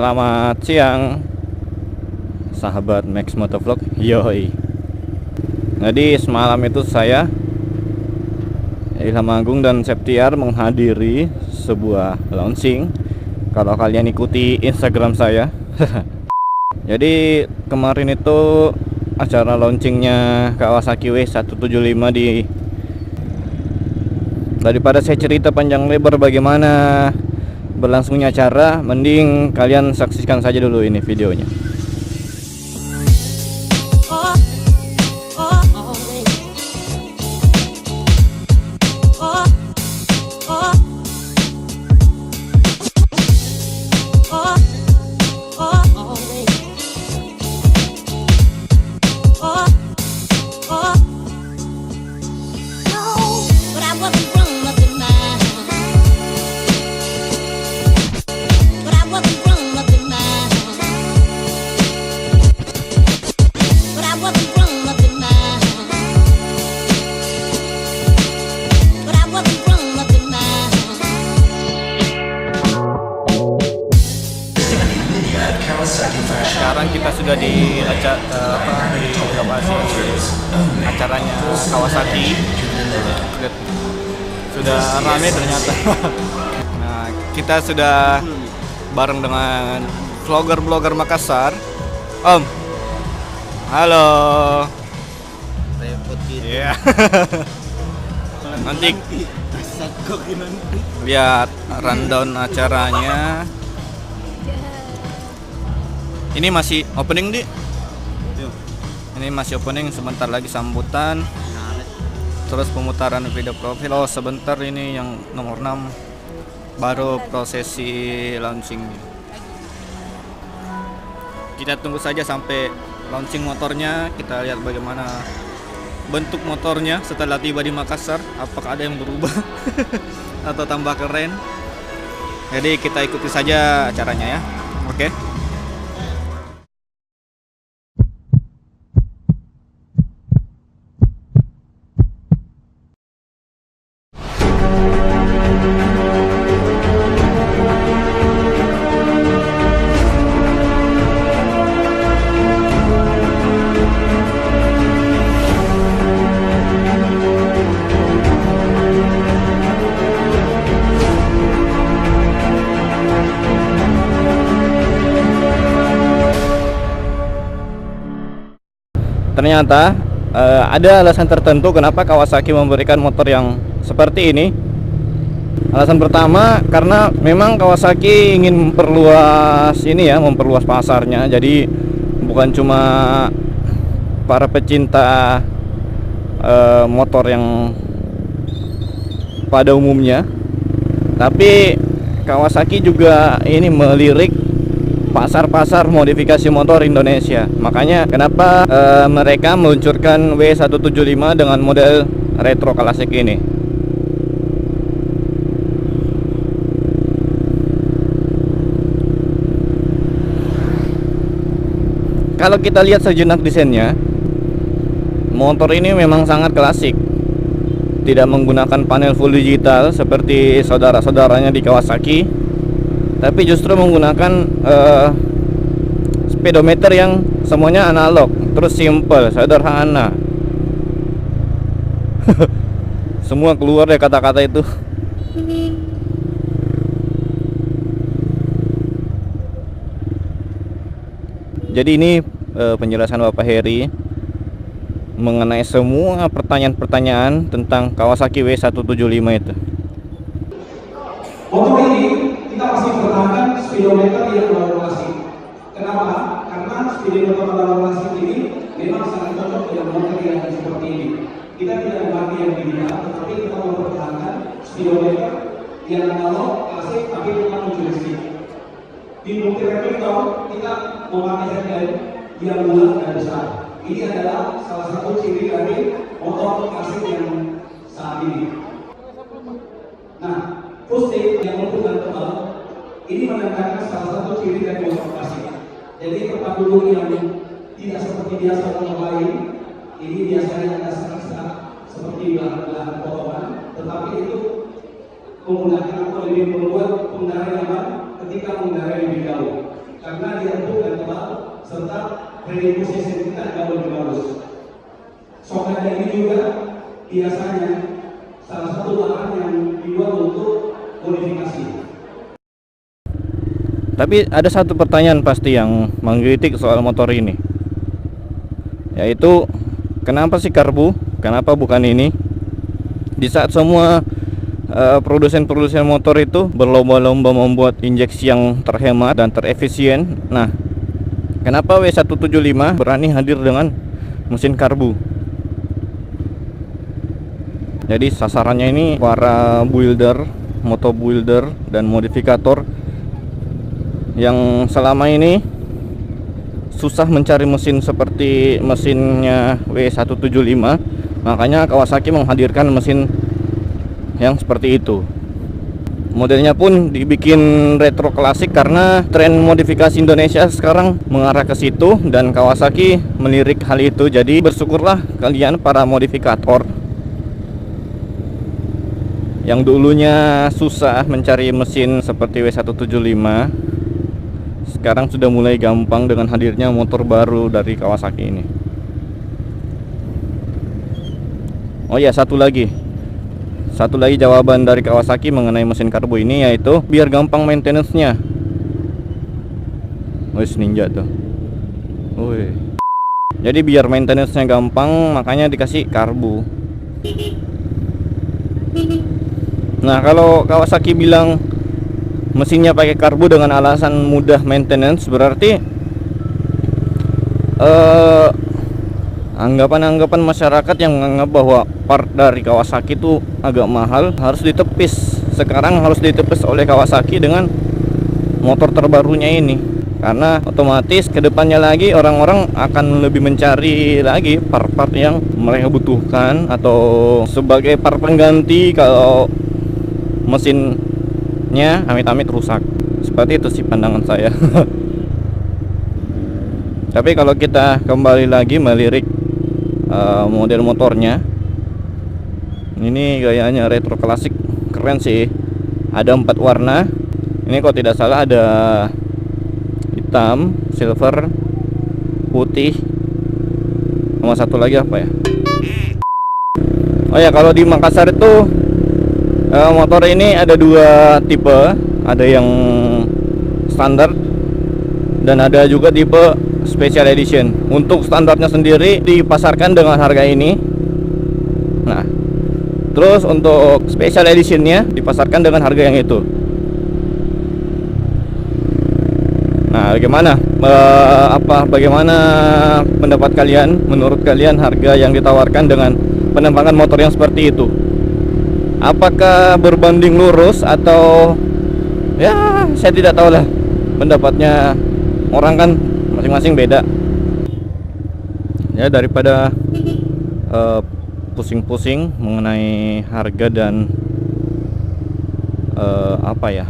Selamat siang, sahabat Max Motovlog. Yoi. Jadi semalam itu saya, Ilham Agung dan Septiar menghadiri sebuah launching. Kalau kalian ikuti Instagram saya. Jadi kemarin itu acara launchingnya Kawasaki W175 di. Daripada saya cerita panjang lebar bagaimana berlangsungnya acara, mending kalian saksikan saja dulu ini videonya. Sekarang kita sudah di lokasi acaranya Kawasaki. Sudah rame ternyata. Nah, kita sudah bareng dengan vlogger Makassar. Om, halo. Repot gitu. Iya. Nanti lihat rundown acaranya. Ini masih opening, Di. Ini masih opening, sebentar lagi sambutan. Terus pemutaran video profil. Oh, sebentar, ini yang nomor 6 baru prosesi launching. Kita tunggu saja sampai launching motornya. Kita lihat bagaimana bentuk motornya setelah tiba di Makassar. Apakah ada yang berubah atau tambah keren? Jadi kita ikuti saja acaranya ya. Oke. Ternyata ada alasan tertentu kenapa Kawasaki memberikan motor yang seperti ini. Alasan pertama karena memang Kawasaki ingin memperluas ini ya, memperluas pasarnya. Jadi bukan cuma para pecinta motor yang pada umumnya, tapi Kawasaki juga ini melirik pasar-pasar modifikasi motor Indonesia. Makanya kenapa mereka meluncurkan W175 dengan model retro klasik ini. Kalau kita lihat sejenak desainnya, motor ini memang sangat klasik. Tidak menggunakan panel full digital seperti saudara-saudaranya di Kawasaki, tapi justru menggunakan speedometer yang semuanya analog, terus simple, sederhana. Semua keluar dari kata-kata itu. Jadi ini penjelasan Bapak Heri mengenai semua pertanyaan-pertanyaan tentang Kawasaki W175 itu. Motor ini kita masih pertahankan speedometer yang klasik. Kenapa? Karena speedometer klasik ini memang sangat cocok dengan motor yang seperti ini. Kita tidak mengganti yang digital, tetapi kita mempertahankan speedometer yang analog klasik, tapi tetap futuristik. Di multi replicon kita memakai headlamp yang bulat dan besar. Ini adalah salah satu ciri dari motor klasik yang saat ini. Nah, fullstick yang lembut dan tebal ini menandakan salah satu ciri dari motor klasik. Jadi tempat duduk yang tidak seperti biasa motor lain, ini biasanya ada sekat-sekat seperti bahan potongan, tetapi itu menggunakan atau lebih membuat pengendara nyaman ketika mengendarai lebih jauh. karena dia empuk dan tebal serta renegotiasi kita jauh lebih bagus. Soket ini juga biasanya salah satu bahan yang dibuat untuk modifikasi. Tapi ada satu pertanyaan pasti yang menggelitik soal motor ini, yaitu kenapa sih karbu, kenapa bukan ini? Di saat semua produsen-produsen motor itu berlomba-lomba membuat injeksi yang terhemat dan terefisien. Nah, kenapa W175 berani hadir dengan mesin karbu? Jadi sasarannya ini para builder, motor builder dan modifikator yang selama ini susah mencari mesin seperti mesinnya W175. Makanya Kawasaki menghadirkan mesin yang seperti itu. Modelnya pun dibikin retro klasik karena tren modifikasi Indonesia sekarang mengarah ke situ dan Kawasaki melirik hal itu. Jadi bersyukurlah kalian para modifikator yang dulunya susah mencari mesin seperti W175, sekarang sudah mulai gampang dengan hadirnya motor baru dari Kawasaki ini. Oh ya, satu lagi jawaban dari Kawasaki mengenai mesin karbu ini, yaitu biar gampang maintenance-nya. Wis ninja tuh. Woi. Jadi biar maintenance-nya gampang, makanya dikasih karbu. Nah, kalau Kawasaki bilang mesinnya pakai karbu dengan alasan mudah maintenance, berarti anggapan-anggapan masyarakat yang menganggap bahwa part dari Kawasaki itu agak mahal harus ditepis. Sekarang harus ditepis oleh Kawasaki dengan motor terbarunya ini, karena otomatis kedepannya lagi orang-orang akan lebih mencari lagi part-part yang mereka butuhkan atau sebagai part pengganti kalau mesinnya amit-amit rusak. Seperti itu sih pandangan saya. Tapi kalau kita kembali lagi melirik model motornya, ini gayanya retro klasik, keren sih. Ada 4 warna. Ini kalau tidak salah ada hitam, silver, putih, sama satu lagi apa ya? Oh ya, kalau di Makassar itu motor ini ada 2 tipe, ada yang standar dan ada juga tipe special edition. Untuk standarnya sendiri dipasarkan dengan harga ini. Nah, terus untuk special editionnya dipasarkan dengan harga yang itu. Nah, bagaimana pendapat kalian? Menurut kalian harga yang ditawarkan dengan penembangan motor yang seperti itu, apakah berbanding lurus atau ya saya tidak tahu lah, pendapatnya orang kan masing-masing beda ya. Daripada pusing-pusing mengenai harga dan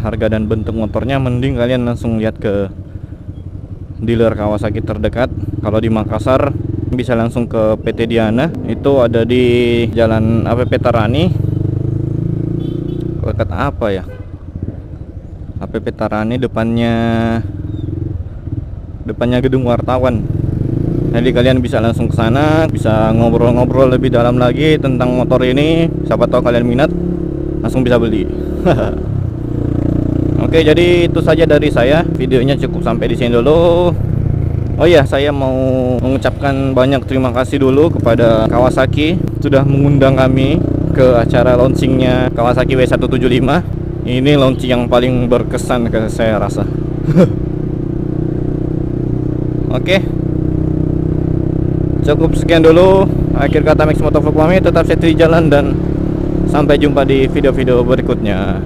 harga dan bentuk motornya, mending kalian langsung lihat ke dealer Kawasaki terdekat. Kalau di Makassar bisa langsung ke PT Diana, itu ada di Jalan APP Tarani, dekat apa ya, APP Tarani, depannya gedung wartawan. Jadi kalian bisa langsung ke sana, bisa ngobrol-ngobrol lebih dalam lagi tentang motor ini. Siapa tahu kalian minat, langsung bisa beli. Oke, jadi itu saja dari saya. Videonya cukup sampai di sini dulu. Oh iya, saya mau mengucapkan banyak terima kasih dulu kepada Kawasaki sudah mengundang kami ke acara launchingnya Kawasaki W175. Ini launching yang paling berkesan ke saya rasa. Oke, cukup sekian dulu. Akhir kata Max Motovlog pamit, tetap setia di jalan dan sampai jumpa di video-video berikutnya.